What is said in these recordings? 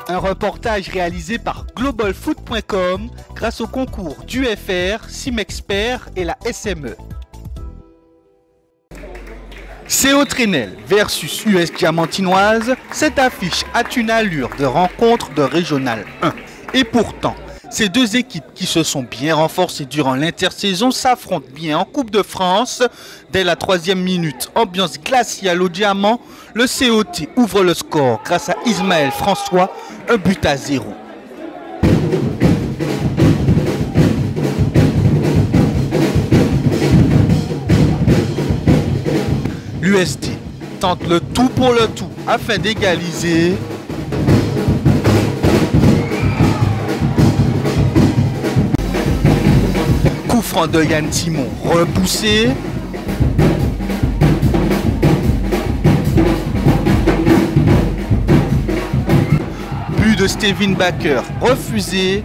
Un reportage réalisé par globalfoot.com grâce au concours d'UFR, Simexpert et la SME. CO Trenel versus US Diamantinoise, cette affiche a une allure de rencontre de Régional 1. Et pourtant, ces deux équipes qui se sont bien renforcées durant l'intersaison s'affrontent bien en Coupe de France. Dès la 3e minute, ambiance glaciale au Diamant, le COT ouvre le score grâce à Ismaël François, 1-0. L'USD tente le tout pour le tout afin d'égaliser. Coup franc de Yann Simon repoussé. But de Steven Baker refusé.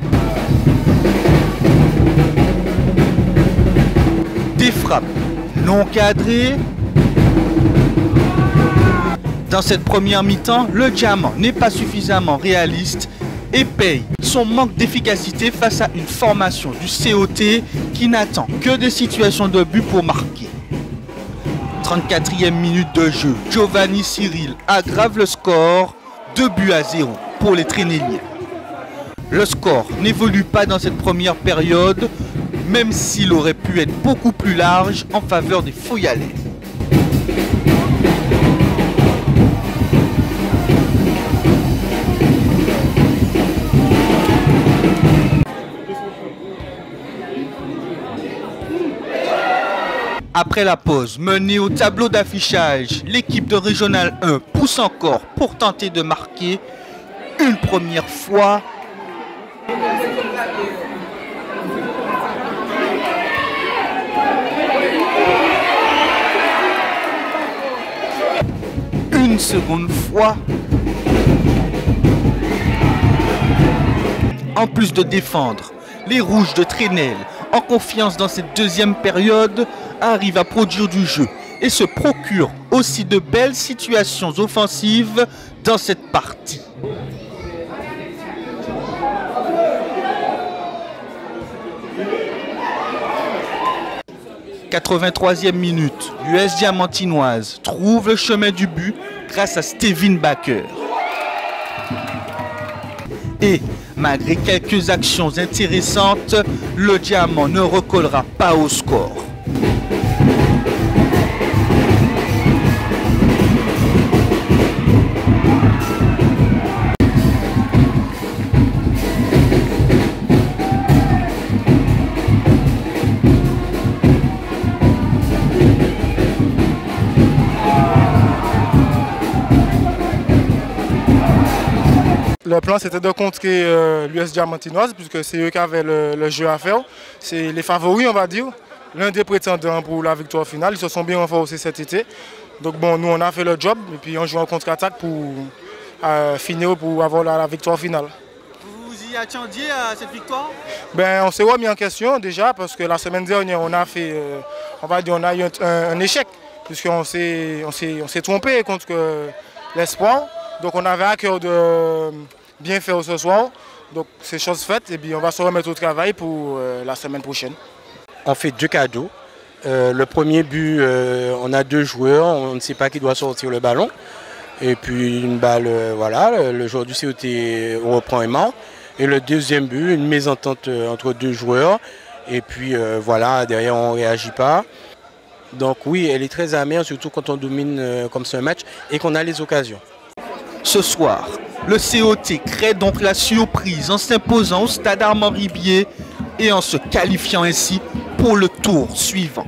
Des frappes non cadrées. Dans cette première mi-temps, le Diamant n'est pas suffisamment réaliste et paye son manque d'efficacité face à une formation du COT qui n'attend que des situations de but pour marquer. 34e minute de jeu, Giovanni Cyril aggrave le score, 2-0 pour les Trénéliens. Le score n'évolue pas dans cette première période, même s'il aurait pu être beaucoup plus large en faveur des Foyalais. Après la pause, menée au tableau d'affichage, l'équipe de Régional 1 pousse encore pour tenter de marquer une première fois. Une seconde fois. En plus de défendre, les Rouges de Trenel, en confiance dans cette deuxième période, arrivent à produire du jeu et se procurent aussi de belles situations offensives dans cette partie. « 83e minute, l'US Diamantinoise trouve le chemin du but grâce à Steven Baker. Et malgré quelques actions intéressantes, le Diamant ne recollera pas au score. Le plan c'était de contrer l'US Diamantinoise puisque c'est eux qui avaient le jeu à faire. C'est les favoris on va dire. L'un des prétendants pour la victoire finale. Ils se sont bien renforcés cet été. Donc bon, nous on a fait le job et puis on joue en contre-attaque pour finir pour avoir la victoire finale. Vous y attendiez à cette victoire? Ben, on s'est remis en question déjà parce que la semaine dernière on a fait, on va dire, on a eu un échec puisqu'on s'est trompé contre l'Espoir. Donc on avait à cœur de bien faire ce soir. Donc c'est chose faite et puis on va se remettre au travail pour la semaine prochaine. On fait deux cadeaux. Le premier but, on a deux joueurs, on ne sait pas qui doit sortir le ballon. Et puis une balle, voilà, le joueur du COT reprend et marque. Et le deuxième but, une mésentente entre deux joueurs. Et puis voilà, derrière on ne réagit pas. Donc oui, elle est très amère, surtout quand on domine comme ça un match et qu'on a les occasions. Ce soir, le COT crée donc la surprise en s'imposant au stade Armand Ribier et en se qualifiant ainsi pour le tour suivant.